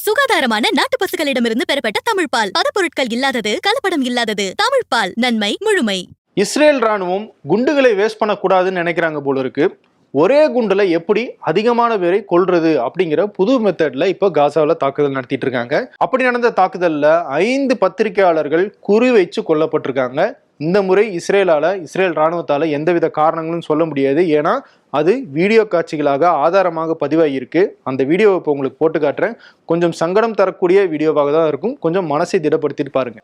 சுகாதாரமான நாட்டு பசுக்களிடமிருந்து பெறப்பட்ட தமிழ்பால். பதப்பொருட்கள் இல்லாதது, கலப்படம் இல்லாதது. தமிழ்பால். நன்மை முழுமை. இஸ்ரேல் ராணுவம் குண்டுகளை வேஸ்ட் பண்ணக்கூடாதுன்னு நினைக்கிறாங்க போல இருக்கு. ஒரே குண்டுல எப்படி அதிகமான பேரை கொல்றது அப்படிங்கிற புது மெத்தட்ல இப்போ காசாவில் தாக்குதல் நடத்திட்டு இருக்காங்க. அப்படி நடந்த தாக்குதல்ல 5 பத்திரிகையாளர்கள் குறி வச்சு கொல்லப்பட்டிருக்காங்க. இந்த முறை இஸ்ரேல் ராணுவத்தால எந்தவித காரணங்களும் சொல்ல முடியாது. ஏன்னா அது வீடியோ காட்சிகளாக ஆதாரமாக பதிவாகியிருக்கு. அந்த வீடியோவை இப்போ உங்களுக்கு போட்டு காட்டுறேன். கொஞ்சம் சங்கடம் தரக்கூடிய வீடியோவாக தான் இருக்கும். கொஞ்சம் மனசை திடப்படுத்திட்டு பாருங்க.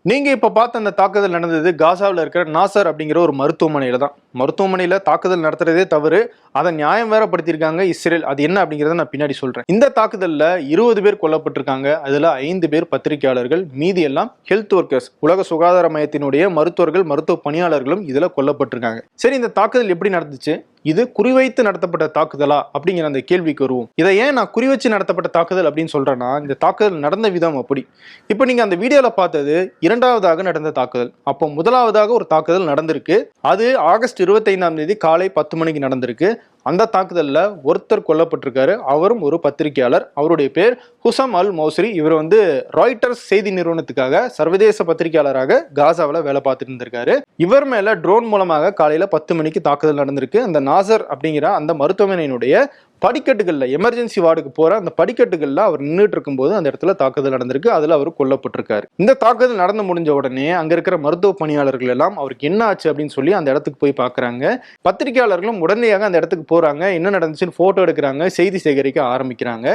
நீங்க இப்ப பார்த்த அந்த தாக்குதல் நடந்தது காசாவில் இருக்கிற நாசர் அப்படிங்கிற ஒரு மருத்துவமனையில தான். மருத்துவமனையில தாக்குதல் நடத்துறதே தவறு, அதை நியாயம் வேற படுத்தியிருக்காங்க இஸ்ரேல். அது என்ன அப்படிங்கிறத நான் பின்னாடி சொல்றேன். இந்த தாக்குதல்ல 20 பேர் கொல்லப்பட்டிருக்காங்க. அதுல 5 பேர் பத்திரிகையாளர்கள், மீதி எல்லாம் ஹெல்த் ஒர்க்கர்ஸ், உலக சுகாதார மையத்தினுடைய மருத்துவர்கள், மருத்துவ பணியாளர்களும் இதுல கொல்லப்பட்டிருக்காங்க. சரி, இந்த தாக்குதல் எப்படி நடந்துச்சு? இது குறிவைத்து நடத்தப்பட்ட தாக்குதலா அப்படிங்கிற அந்த கேள்விக்கு வருவோம். இதை ஏன் நான் குறிவச்சு நடத்தப்பட்ட தாக்குதல் அப்படின்னு சொல்றேன்னா, இந்த தாக்குதல் நடந்த விதம் அப்படி. இப்போ நீங்க அந்த வீடியோல பார்த்தது இரண்டாவதாக நடந்த தாக்குதல். அப்போ முதலாவதாக ஒரு தாக்குதல் நடந்திருக்கு. அது ஆகஸ்ட் 25ஆம் தேதி காலை 10 மணிக்கு நடந்திருக்கு. அந்த தாக்குதல்ல ஒருத்தர் கொல்லப்பட்டிருக்காரு. அவரும் ஒரு பத்திரிகையாளர். அவருடைய பேர் ஹுசம் அல் மௌசரி. இவர் ராய்ட்டர்ஸ் செய்தி நிறுவனத்துக்காக சர்வதேச பத்திரிகையாளராக காசாவில் வேலை பார்த்துட்டு இருந்திருக்காரு. இவர் மேல ட்ரோன் மூலமாக காலையில 10 மணிக்கு தாக்குதல் நடந்திருக்கு. அந்த நாசர் அப்படிங்கிற அந்த மருத்துவமனையினுடைய படிக்கட்டுகள்ல, எமர்ஜென்சி வார்டுக்கு போற அந்த படிக்கட்டுகள்ல அவர் நின்றுட்டு இருக்கும்போது அந்த இடத்துல தாக்குதல் நடந்திருக்கு. அதுல அவர் கொல்லப்பட்டிருக்காரு. இந்த தாக்குதல் நடந்து முடிஞ்ச உடனே அங்க இருக்கிற மருத்துவ பணியாளர்கள் எல்லாம் அவருக்கு என்ன ஆச்சு அப்படின்னு சொல்லி அந்த இடத்துக்கு போய் பாக்குறாங்க. பத்திரிகையாளர்களும் உடனடியாக அந்த இடத்துக்கு போறாங்க. என்ன நடந்துச்சுன்னு போட்டோ எடுக்கிறாங்க, செய்தி சேகரிக்க ஆரம்பிக்கிறாங்க.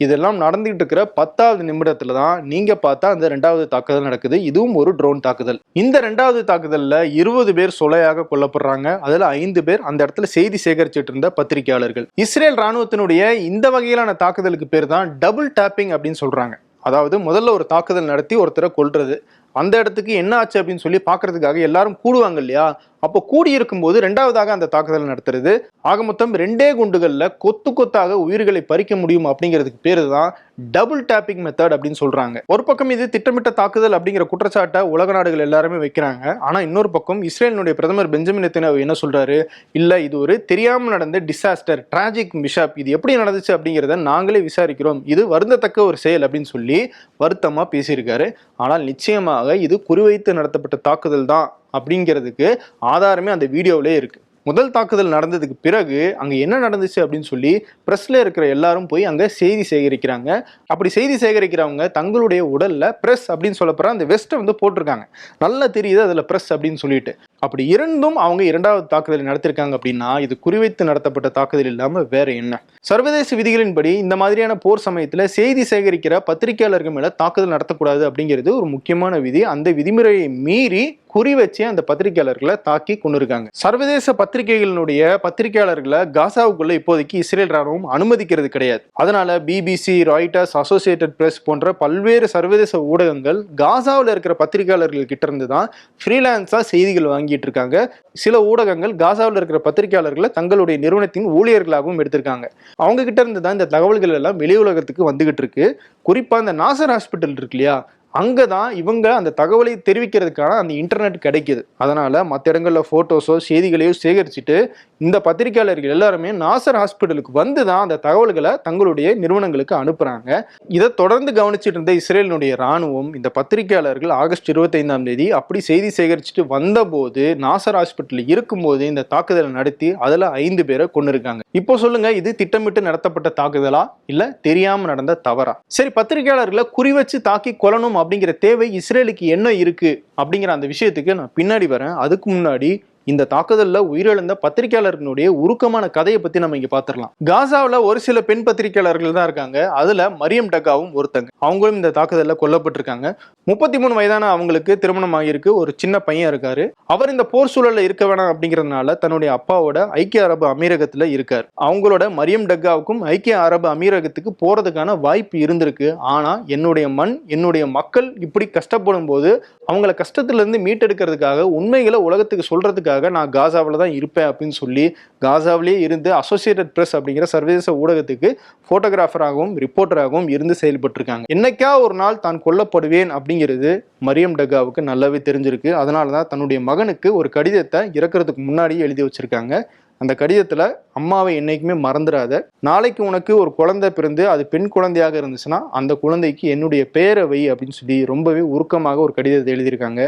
இதெல்லாம் நடந்துகிட்டு இருக்கிற 10வது நிமிடத்துல தான் நீங்க பார்த்தா அந்த 2வது தாக்குதல் நடக்குது. இதுவும் ஒரு ட்ரோன் தாக்குதல். இந்த 2வது தாக்குதல்ல 20 பேர் சொலையாக கொல்லப்படுறாங்க. அதுல 5 பேர் அந்த இடத்துல செய்தி சேகரிச்சுட்டு இருந்த பத்திரிகையாளர்கள். இஸ்ரேல் ராணுவத்தினுடைய இந்த வகையிலான தாக்குதலுக்கு பேர் தான் டபுள் டேப்பிங் அப்படின்னு சொல்றாங்க. அதாவது முதல்ல ஒரு தாக்குதல் நடத்தி ஒருத்தரை கொல்றது, அந்த இடத்துக்கு என்ன ஆச்சு அப்படின்னு சொல்லி பாக்குறதுக்காக எல்லாரும் கூடுவாங்க இல்லையா? அப்போ கூடி இருக்கும்போது 2வதாக அந்த தாக்குதல் நடத்துறது. ஆக மொத்தம் 2 குண்டுகள்ல கொத்து கொத்தாக உயிர்களை பறிக்க முடியும் அப்படிங்கிறதுக்கு பேரு தான் டபுள் டேப்பிங் மெத்தட் அப்படின்னு சொல்றாங்க. ஒரு பக்கம் இது திட்டமிட்ட தாக்குதல் அப்படிங்கிற குற்றச்சாட்டை உலக நாடுகள் எல்லாருமே வைக்கிறாங்க. ஆனா இன்னொரு பக்கம் இஸ்ரேலினுடைய பிரதமர் பெஞ்சமின் நெத்தன்யாஹூ என்ன சொல்றாரு? இல்ல, இது ஒரு தெரியாமல் நடந்த டிசாஸ்டர், டிராஜிக் மிஷாப். இது எப்படி நடந்துச்சு அப்படிங்கிறத நாங்களே விசாரிக்கிறோம். இது வருந்தத்தக்க ஒரு செயல் அப்படின்னு சொல்லி வருத்தமா பேசியிருக்காரு. ஆனால் நிச்சயமாக இது குறிவைத்து நடத்தப்பட்ட தாக்குதல் தான் அப்படிங்கிறதுக்கு ஆதாரமே அந்த வீடியோவிலே இருக்கு. முதல் தாக்குதல் நடந்ததுக்கு பிறகு அங்க என்ன நடந்துச்சு அப்படின்னு சொல்லி பிரஸ்ல இருக்கிற எல்லாரும் போய் அங்க செய்தி சேகரிக்கிறாங்க. அப்படி செய்தி சேகரிக்கிறவங்க தங்களுடைய உடல்ல பிரஸ் அப்படின்னு சொல்லப்படுற அந்த வெஸ்ட்டை போட்டிருக்காங்க. நல்லா தெரியுது அதுல பிரஸ் அப்படின்னு சொல்லிட்டு. அப்படி இருந்தும் அவங்க 2வது தாக்குதலை நடத்திருக்காங்க அப்படின்னா இது குறிவைத்து நடத்தப்பட்ட தாக்குதல் இல்லாம வேற என்ன? சர்வதேச விதிகளின்படி இந்த மாதிரியான போர் சமயத்துல செய்தி சேகரிக்கிற பத்திரிகையாளர்கள் மேல தாக்குதல் நடத்தக்கூடாது அப்படிங்கிறது ஒரு முக்கியமான விதி. அந்த விதிமுறையை மீறி குறி வச்சு அந்த பத்திரிகையாளர்களை தாக்கி கொண்டிருக்காங்க. சர்வதேச பத்திரிகைகளினுடைய பத்திரிகையாளர்களை காசாவுக்குள்ள இப்போதைக்கு இஸ்ரேல் ராணுவம் அனுமதிக்கிறது கிடையாது. அதனால பிபிசி, ராய்ட்டர்ஸ், அசோசியேட்டட் பிரஸ் போன்ற பல்வேறு சர்வதேச ஊடகங்கள் காசாவில் இருக்கிற பத்திரிகையாளர்கள் கிட்ட இருந்து தான் ஃப்ரீலான்ஸா செய்திகள் வாங்கிட்டு இருக்காங்க. சில ஊடகங்கள் காசாவில் இருக்கிற பத்திரிகையாளர்களை தங்களுடைய நிறுவனத்தின் ஊழியர்களாகவும் எடுத்திருக்காங்க. அவங்க கிட்ட இருந்து தான் இந்த தகவல்கள் எல்லாம் வெளி உலகத்துக்கு வந்துகிட்டு இருக்கு. குறிப்பா இந்த நாசர் ஹாஸ்பிட்டல் இருக்கு இல்லையா, அங்கதான் இவங்க அந்த தகவலை தெரிவிக்கிறதுக்கான அந்த இன்டர்நெட் கிடைக்குது. அதனால மற்ற இடங்கள்ல போட்டோஸோ செய்திகளையோ சேகரிச்சுட்டு இந்த பத்திரிகையாளர்கள் எல்லாருமே நாசர் ஹாஸ்பிட்டலுக்கு வந்துதான் அந்த தகவல்களை தங்களுடைய நிறுவனங்களுக்கு அனுப்புறாங்க. இதை தொடர்ந்து கவனிச்சுட்டு இருந்த இஸ்ரேலினுடைய ராணுவம் இந்த பத்திரிகையாளர்கள் ஆகஸ்ட் 25ஆம் தேதி அப்படி செய்தி சேகரிச்சுட்டு வந்த போது நாசர் ஹாஸ்பிட்டல் இருக்கும்போது இந்த தாக்குதலை நடத்தி அதுல 5 பேரை கொண்டிருக்காங்க. இப்போ சொல்லுங்க, இது திட்டமிட்டு நடத்தப்பட்ட தாக்குதலா இல்ல தெரியாம நடந்த தவறா? சரி, பத்திரிகையாளர்களை குறி வச்சு தாக்கி கொல்லணும் அப்படிங்கிற தேவை இஸ்ரேலுக்கு என்ன இருக்கு அப்படிங்கிற அந்த விஷயத்துக்கு நான் பின்னாடி வரேன். அதுக்கு முன்னாடி இந்த தாக்குதல்ல உயிரிழந்த பத்திரிகையாளர்களுடைய உருக்கமான கதையை பத்தி நம்ம இங்க பாத்திரலாம். காசாவில் ஒரு சில பெண் பத்திரிகையாளர்கள் தான் இருக்காங்க. அதுல மரியம் டக்காவும் ஒருத்தங்க. அவங்களும் இந்த தாக்குதல்ல கொல்லப்பட்டிருக்காங்க. 33 வயதான அவங்களுக்கு திருமணம் ஆகியிருக்கு. ஒரு சின்ன பையன் இருக்காரு. அவர் இந்த போர் சூழல்ல இருக்க வேணாம் அப்படிங்கறதுனால தன்னுடைய அப்பாவோட ஐக்கிய அரபு அமீரகத்துல இருக்கார். அவங்களோட மரியம் டக்காவுக்கும் ஐக்கிய அரபு அமீரகத்துக்கு போறதுக்கான வாய்ப்பு இருந்திருக்கு. ஆனா என்னுடைய மண், என்னுடைய மக்கள் இப்படி கஷ்டப்படும் போது அவங்கள கஷ்டத்துல இருந்து மீட்டெடுக்கிறதுக்காக, உண்மைகளை உலகத்துக்கு சொல்றதுக்காக செய்திக்காக நான் காசாவில் தான் இருப்பேன் அப்படின்னு சொல்லி காசாவிலே இருந்து அசோசியேட்டட் பிரஸ் அப்படிங்கிற சர்வதேச ஊடகத்துக்கு போட்டோகிராஃபராகவும் ரிப்போர்ட்டராகவும் இருந்து செயல்பட்டிருக்காங்க. என்னைக்கா ஒரு நாள் தான் கொல்லப்படுவேன் அப்படிங்கிறது மரியம் டக்காவுக்கு நல்லாவே தெரிஞ்சிருக்கு. அதனால தான் தன்னுடைய மகனுக்கு ஒரு கடிதத்தை இறக்குறதுக்கு முன்னாடி எழுதி வச்சிருக்காங்க. அந்த கடிதத்துல அம்மாவை என்னைக்குமே மறந்துடாத, நாளைக்கு உனக்கு ஒரு குழந்தை பிறந்து அது பெண் குழந்தையாக இருந்துச்சுன்னா அந்த குழந்தைக்கு என்னுடைய பெயரை வை அப்படின்னு சொல்லி ரொம்பவே உருக்கமாக ஒரு கடிதத்தை எழுதியிருக்காங்க.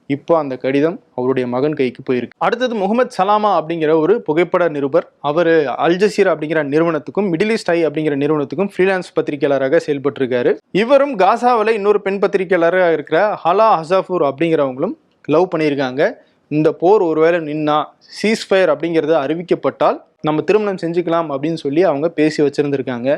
இப்போ அந்த கடிதம் அவருடைய மகன் கைக்கு போயிருக்கு. அடுத்தது முகமது சலாமா அப்படிங்கிற ஒரு புகைப்பட நிருபர். அவர் அல் ஜசீரா அப்படிங்கிற நிறுவனத்துக்கும் மிடில் ஈஸ்ட் ஐ அப்படிங்கிற நிறுவனத்துக்கும் ஃப்ரீலான்ஸ் பத்திரிகையாளராக செயல்பட்டு இருக்காரு. இவரும் காசாவில் இன்னொரு பெண் பத்திரிகையாளராக இருக்கிற ஹலா ஹசாஃபூர் அப்படிங்கிறவங்களும் லவ் பண்ணியிருக்காங்க. இந்த போர் ஒருவேளை நின்னா சீஸ்ஃபயர் அப்படிங்கிறது அறிவிக்கப்பட்டால் நம்ம திருமணம் செஞ்சுக்கலாம் அப்படின்னு சொல்லி அவங்க பேசி வச்சிருந்திருக்காங்க.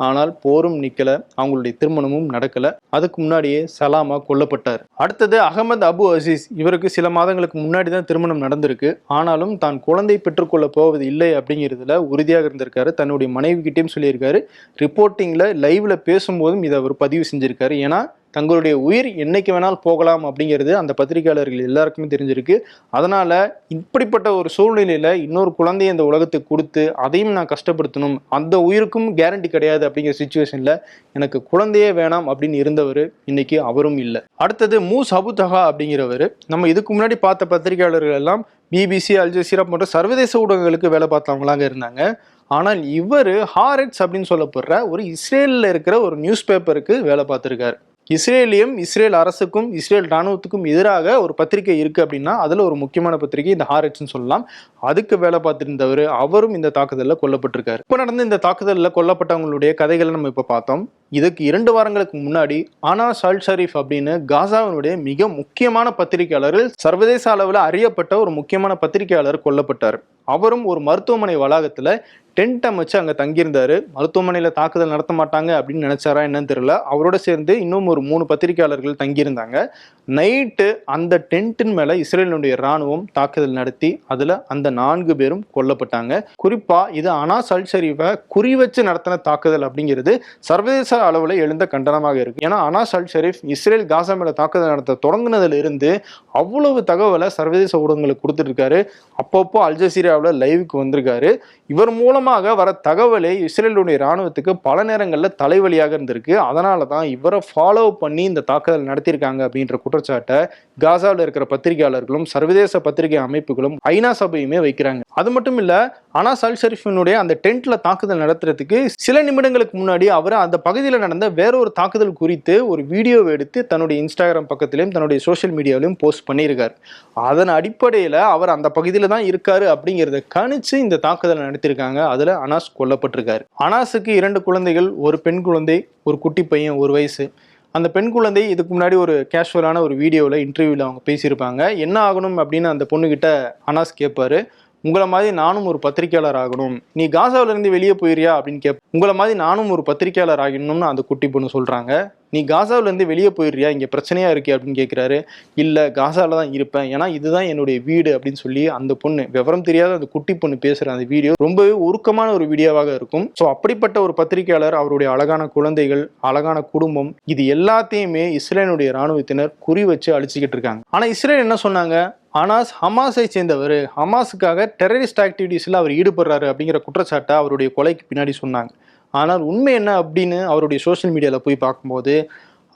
ஆனால் போரும் நிக்கல, அவங்களுடைய திருமணமும் நடக்கல. அதுக்கு முன்னாடியே சலாமா கொல்லப்பட்டார். அடுத்தது அகமது அபு அசீஸ். இவருக்கு சில மாதங்களுக்கு முன்னாடி தான் திருமணம் நடந்திருக்கு. ஆனாலும் தான் குழந்தை பெற்றுக்கொள்ள போவது இல்லை அப்படிங்கிறதுல உறுதியாக இருந்திருக்காரு. தன்னுடைய மனைவி கிட்டேயும் சொல்லியிருக்காரு. ரிப்போர்ட்டிங்ல லைவ்ல பேசும்போதும் இதை அவர் பதிவு செஞ்சிருக்காரு. ஏன்னா தங்களுடைய உயிர் என்னைக்கு வேணாலும் போகலாம் அப்படிங்கிறது அந்த பத்திரிகையாளர்கள் எல்லாருக்குமே தெரிஞ்சிருக்கு. அதனால இப்படிப்பட்ட ஒரு சூழ்நிலையில இன்னொரு குழந்தையை இந்த உலகத்துக்கு கொடுத்து அதையும் நான் கஷ்டப்படுத்தணும், அந்த உயிருக்கும் கேரண்டி கிடையாது அப்படிங்கிற சிச்சுவேஷன்ல எனக்கு குழந்தையே வேணாம் அப்படின்னு இருந்தவர் இன்னைக்கு அவரும் இல்லை. அடுத்தது மூஸ் அபு தஹா அப்படிங்கிறவர். நம்ம இதுக்கு முன்னாடி பார்த்த பத்திரிகையாளர்கள் எல்லாம் பிபிசி, அல் ஜசீரா போன்ற சர்வதேச ஊடகங்களுக்கு வேலை பார்த்தவங்களாங்க இருந்தாங்க. ஆனால் இவர் ஹாரெட்ஸ் அப்படின்னு சொல்லப்படுற ஒரு இஸ்ரேலில் இருக்கிற ஒரு நியூஸ் பேப்பருக்கு வேலை பார்த்துருக்காரு. இஸ்ரேலியும் இஸ்ரேல் அரசுக்கும் இஸ்ரேல் இராணுவத்துக்கும் எதிராக ஒரு பத்திரிகை இருக்கு அப்படின்னா அதுல ஒரு முக்கியமான பத்திரிகை இந்த ஹாரெட்ஸ்னு சொல்லலாம். அதுக்கு வேலை பார்த்திருந்தவர் அவரும் இந்த தாக்குதலில் கொல்லப்பட்டிருக்காரு. இப்போ நடந்த இந்த தாக்குதலில் கொல்லப்பட்டவங்களுடைய கதைகளை நம்ம இப்போ பார்த்தோம். இதுக்கு 2 வாரங்களுக்கு முன்னாடி அனாஸ் அல் ஷரீஃப் அப்படின்னு காசாவினுடைய மிக முக்கியமான பத்திரிகையாளர்கள், சர்வதேச அளவில் அறியப்பட்ட ஒரு முக்கியமான பத்திரிகையாளர் கொல்லப்பட்டார். அவரும் ஒரு மருத்துவமனை வளாகத்துல டென்ட் அமைச்சு அங்க தங்கியிருந்தாரு. மருத்துவமனையில தாக்குதல் நடத்த மாட்டாங்க அப்படின்னு நினைச்சாரா என்னன்னு தெரியல. அவரோட சேர்ந்து இன்னும் ஒரு 3 பத்திரிகையாளர்கள் தங்கியிருந்தாங்க. நைட்டு அந்த டென்ட்டின் மேல இஸ்ரேலினுடைய ராணுவம் தாக்குதல் நடத்தி அதுல அந்த 4 பேரும் கொல்லப்பட்டாங்க. குறிப்பா இது அனாஸ் அல் ஷரீஃபை குறி வச்சு நடத்தின தாக்குதல் அப்படிங்கிறது சர்வதேச அளவுல எழுந்த கண்டனமாக இருக்கு. ஏன்னா அனாஸ் அல் ஷரீஃப் இஸ்ரேல் காசா மேல தாக்குதல் நடத்த தொடங்கினதுல இருந்து அவ்வளவு தகவலை சர்வதேச ஊடகங்களுக்கு கொடுத்துட்டு இருக்காரு. அப்பப்போ அல் ஜசீராவில் லைவுக்கு வந்திருக்காரு. இவர் மூலமாக வர தகவலே இஸ்ரேலுடைய ராணுவத்துக்கு பல நேரங்களில் தலைவலியாக இருந்திருக்கு. அதனால தான் இவரை ஃபாலோ பண்ணி இந்த தாக்குதல் நடத்தியிருக்காங்க அப்படின்ற குற்றச்சாட்டை காசாவில் இருக்கிற பத்திரிகையாளர்களும் சர்வதேச பத்திரிகை அமைப்புகளும் ஐநா சபையுமே வைக்கிறாங்க. அது மட்டும் இல்ல, அனாஸ் அல் ஷரீஃபினுடைய அந்த டென்ட்ல தாக்குதல் நடத்துறதுக்கு சில நிமிடங்களுக்கு முன்னாடி அவர் அந்த பகுதியில் நடந்த வேறொரு தாக்குதல் குறித்து ஒரு வீடியோவை எடுத்து தன்னுடைய இன்ஸ்டாகிராம் பக்கத்திலையும் தன்னுடைய சோசியல் மீடியாவிலையும் போஸ்ட் பண்ணியிருக்காரு. அதன் அடிப்படையில் அவர் அந்த பகுதியில் தான் இருக்காரு அப்படிங்கிறத கணிச்சு இந்த தாக்குதல் நடத்திருக்காங்க. அதுல அனாஸ் கொல்லப்பட்டிருக்காரு. அனாஸுக்கு 2 குழந்தைகள், ஒரு பெண் குழந்தை, ஒரு குட்டி பையன் 1 வயசு. அந்த பெண் குழந்தை இதுக்கு முன்னாடி ஒரு கேஷுவலான ஒரு வீடியோவில் இன்டர்வியூவில் அவங்க பேசியிருப்பாங்க. என்ன ஆகணும் அப்படின்னு அந்த பொண்ணுகிட்ட அனாஸ் கேட்பாரு. உங்களை மாதிரி நானும் ஒரு பத்திரிகையாளர் ஆகணும், நீ காசாவில இருந்து வெளியே போயிரியா அப்படின்னு உங்களை மாதிரி நானும் ஒரு பத்திரிகையாளர் ஆகணும்னு அந்த குட்டி பொண்ணு சொல்றாங்க. நீ காசாவில இருந்து வெளியே போயிடுறியா, இங்க பிரச்சனையா இருக்கே அப்படின்னு கேட்கிறாரு. இல்ல, காசால தான் இருப்பேன், ஏன்னா இதுதான் என்னுடைய வீடு அப்படின்னு சொல்லி அந்த பொண்ணு, விவரம் தெரியாத அந்த குட்டி பொண்ணு பேசுற அந்த வீடியோ ரொம்பவே உருக்கமான ஒரு வீடியோவாக இருக்கும். ஸோ அப்படிப்பட்ட ஒரு பத்திரிகையாளர், அவருடைய அழகான குழந்தைகள், அழகான குடும்பம், இது எல்லாத்தையுமே இஸ்ரேலுடைய ராணுவத்தினர் குறி வச்சு அழிச்சுக்கிட்டு இருக்காங்க. ஆனா இஸ்ரேல் என்ன சொன்னாங்க, அனாஸ் ஹமாஸை சேர்ந்தவர், ஹமாஸுக்காக டெரரிஸ்ட் ஆக்டிவிட்டீஸ்ல அவர் ஈடுபடுறாரு அப்படிங்கிற குற்றச்சாட்டை அவருடைய கொலைக்கு பின்னாடி சொன்னாங்க. ஆனால் உண்மை என்ன அப்படின்னு அவருடைய சோஷியல் மீடியாவில் போய் பார்க்கும்போது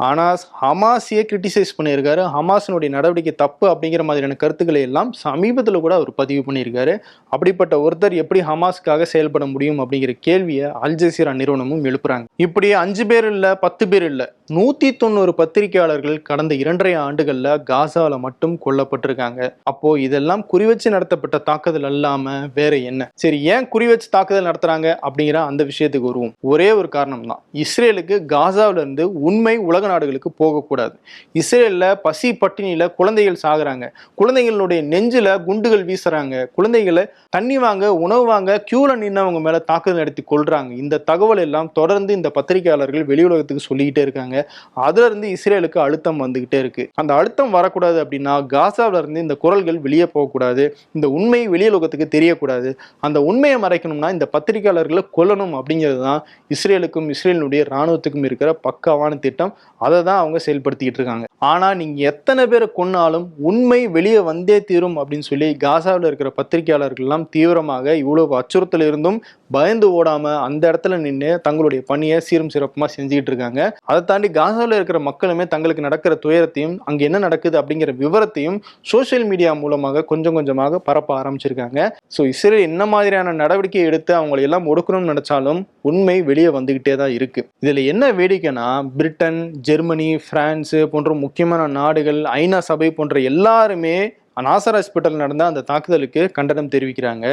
அனாஸ் ஹமாஸையே கிரிட்டிசைஸ் பண்ணியிருக்காரு. ஹமாஸினுடைய நடவடிக்கை தப்பு அப்படிங்கிற மாதிரியான கருத்துக்களை எல்லாம் சமீபத்தில் கூட அவர் பதிவு பண்ணியிருக்காரு. அப்படிப்பட்ட ஒருத்தர் எப்படி ஹமாஸுக்காக செயல்பட முடியும் அப்படிங்கிற கேள்வியை அல் ஜசீரா நிறுவனமும் எழுப்புறாங்க. இப்படி 5 பேர் இல்லை, 10 பேர் இல்லை, 190 பத்திரிகையாளர்கள் கடந்த 2.5 ஆண்டுகள்ல காசால மட்டும் கொல்லப்பட்டிருக்காங்க. அப்போ இதெல்லாம் குறிவச்சு நடத்தப்பட்ட தாக்குதல் அல்லாம வேற என்ன? சரி, ஏன் குறிவச்சு தாக்குதல் நடத்துறாங்க அப்படிங்கிற அந்த விஷயத்துக்கு வருவோம். ஒரே ஒரு காரணம் தான், இஸ்ரேலுக்கு காசாவில இருந்து உண்மை உலக நாடுகளுக்கு போகக்கூடாது. இஸ்ரேல்ல பசி பட்டினியில குழந்தைகள் சாகுறாங்க, குழந்தைகளுடைய நெஞ்சில குண்டுகள் வீசுறாங்க, குழந்தைகளை தண்ணி வாங்க, உணவு வாங்க கியூல நின்னவங்க மேல தாக்குதல் நடத்தி கொள்றாங்க. இந்த தகவல் எல்லாம் தொடர்ந்து இந்த பத்திரிகையாளர்கள் வெளி உலகத்துக்கு சொல்லிக்கிட்டே இருக்காங்க. அதுல இருந்து இஸ்ரேலுக்கு அழுத்தம் வந்துகிட்டே இருக்கு. அந்த அழுத்தம் வரக்கூடாது அப்படின்னா காசாவில இருந்து இந்த குரல்கள் வெளியே போகக்கூடாது, இந்த உண்மை வெளியுலகத்துக்கு தெரியக்கூடாது. அந்த உண்மையை மறைக்கணும்னா இந்த பத்திரிகையாளர்களை கொல்லணும் அப்படிங்கிறது தான் இஸ்ரேலுக்கும் இஸ்ரேலினுடைய இராணுவத்துக்கும் இருக்கிற பக்காவான திட்டம். அதை தான் அவங்க செயல்படுத்திக்கிட்டு இருக்காங்க. ஆனா நீங்க எத்தனை பேரை கொன்னாலும் உண்மை வெளியே வந்தே தீரும் அப்படின்னு சொல்லி காசாவில் இருக்கிற பத்திரிகையாளர்கள் எல்லாம் தீவிரமாக இவ்வளவு அச்சுறுத்தல் இருந்தும் பயந்து ஓடாம அந்த இடத்துல நின்று தங்களுடைய பணியை சீரும் சிறப்புமா செஞ்சுக்கிட்டு இருக்காங்க. அதை தாண்டி காசாவில் இருக்கிற மக்களுமே தங்களுக்கு நடக்கிற துயரத்தையும் அங்க என்ன நடக்குது அப்படிங்கிற விவரத்தையும் சோசியல் மீடியா மூலமாக கொஞ்சம் கொஞ்சமாக பரப்ப ஆரம்பிச்சிருக்காங்க. ஸோ இஸ்ரேல் என்ன மாதிரியான நடவடிக்கை எடுத்து அவங்களை எல்லாம் ஒடுக்கணும்னு நினைச்சாலும் உண்மை வெளியே வந்துகிட்டே தான் இருக்கு. இதுல என்ன வேடிக்கைன்னா, பிரிட்டன், ஜெர்மனி, பிரான்ஸ் போன்ற முக்கியமான நாடுகள், ஐநா சபை போன்ற எல்லாருமே நாசர் ஹாஸ்பிட்டல் நடந்த அந்த தாக்குதலுக்கு கண்டனம் தெரிவிக்கிறாங்க.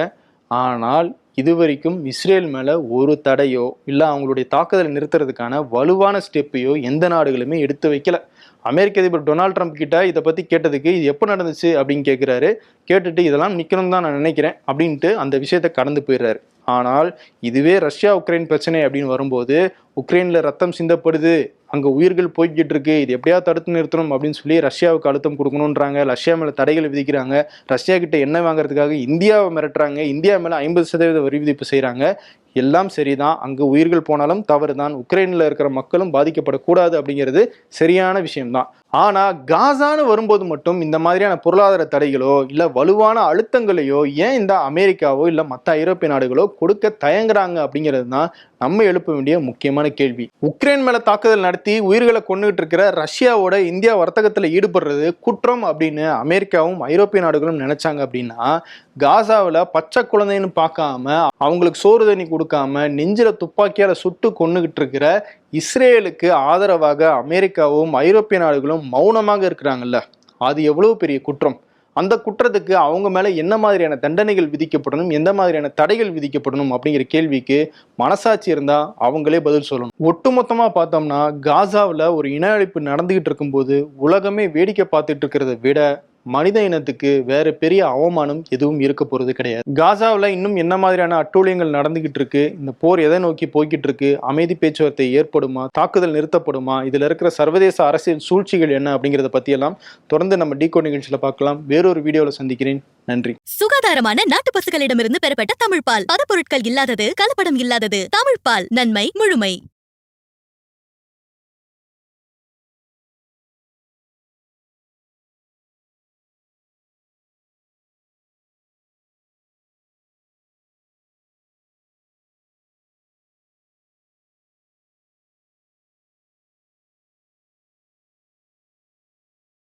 ஆனால் இதுவரைக்கும் இஸ்ரேல் மேல ஒரு தடையோ இல்ல அவங்களுடைய தாக்குதலை நிறுத்துறதுக்கான வலுவான ஸ்டெப்பையோ எந்த நாடுகளுமே எடுத்து வைக்கல. அமெரிக்க அதிபர் டொனால்ட் ட்ரம்ப் கிட்ட இதை பத்தி கேட்டதுக்கு இது எப்போ நடந்துச்சு அப்படின்னு கேட்கிறாரு. கேட்டுட்டு இதெல்லாம் நிக்கணும் தான் நான் நினைக்கிறேன் அப்படின்ட்டு அந்த விஷயத்தை கடந்து போயிடுறாரு. ஆனால் இதுவே ரஷ்யா உக்ரைன் பிரச்சனை அப்படின்னு வரும்போது, உக்ரைன்ல ரத்தம் சிந்தப்படுது, அங்க உயிர்கள் போய்கிட்டு இருக்கு, இது எப்படியா தடுத்து நிறுத்தணும் அப்படின்னு சொல்லி ரஷ்யாவுக்கு அழுத்தம் கொடுக்கணுன்றாங்க. ரஷ்யா மேல தடைகளை விதிக்கிறாங்க. ரஷ்யா கிட்ட எண்ணெய் வாங்குறதுக்காக இந்தியாவை மிரட்டுறாங்க. இந்தியா மேல 50% வரி விதிப்பு செய்யறாங்க. எல்லாம் சரிதான், அங்கு உயிர்கள் போனாலும் தவறுதான், உக்ரைன்ல இருக்கிற மக்களும் பாதிக்கப்படக்கூடாது அப்படிங்கிறது சரியான விஷயம்தான். ஆனா காசான்னு வரும்போது மட்டும் இந்த மாதிரியான பொருளாதார தடைகளோ இல்ல வலுவான அழுத்தங்களையோ ஏன் இந்த அமெரிக்காவோ இல்ல மற்ற ஐரோப்பிய நாடுகளோ கொடுக்க தயங்குறாங்க அப்படிங்கிறது தான் நம்ம எழுப்ப வேண்டிய முக்கியமான கேள்வி. உக்ரைன் மேல தாக்குதல் நடத்தி உயிர்களை கொண்டுகிட்டு இருக்கிற ரஷ்யாவோட இந்தியா வர்த்தகத்துல ஈடுபடுறது குற்றம் அப்படின்னு அமெரிக்காவும் ஐரோப்பிய நாடுகளும் நினைச்சாங்க அப்படின்னா, காசாவில் பச்சை குழந்தைன்னு பார்க்காம அவங்களுக்கு சோறு தண்ணி கொடுக்காம நெஞ்சில துப்பாக்கியால சுட்டு கொண்டுகிட்டு இருக்கிற இஸ்ரேலுக்கு ஆதரவாக அமெரிக்காவும் ஐரோப்பிய நாடுகளும் மௌனமாக இருக்கிறாங்கல்ல, அது எவ்வளவு பெரிய குற்றம். அந்த குற்றத்துக்கு அவங்க மேல என்ன மாதிரியான தண்டனைகள் விதிக்கப்படணும், எந்த மாதிரியான தடைகள் விதிக்கப்படணும் அப்படிங்கிற கேள்விக்கு மனசாட்சி இருந்தா அவங்களே பதில் சொல்லணும். ஒட்டுமொத்தமா பார்த்தோம்னா காசாவில் ஒரு இன அழிப்பு நடந்துகிட்டு இருக்கும்போது உலகமே வேடிக்கை பார்த்துட்டு இருக்கிறத விட மனித இனத்துக்கு வேற பெரிய அவமானம் எதுவும் இருக்க போறது கிடையாது. காசாவில் இன்னும் என்ன மாதிரியான அட்டூழியங்கள் நடந்துகிட்டு இருக்கு, இந்த போர் எதை நோக்கி போய்கிட்டு இருக்கு, அமைதி பேச்சுவார்த்தை ஏற்படுமா, தாக்குதல் நிறுத்தப்படுமா, இதுல இருக்கிற சர்வதேச அரசியல் சூழ்ச்சிகள் என்ன அப்படிங்கறத பத்தி எல்லாம் தொடர்ந்து நம்ம டிகோட் நிகழ்ச்சியில பார்க்கலாம். வேறொரு வீடியோல சந்திக்கிறேன். நன்றி. சுகாதாரமான நாட்டு பசுக்களிடமிருந்து பெறப்பட்ட தமிழ் பால், பதப்பொருட்கள் இல்லாதது, கலப்படம் இல்லாதது. தமிழ் பால், நன்மை முழுமை.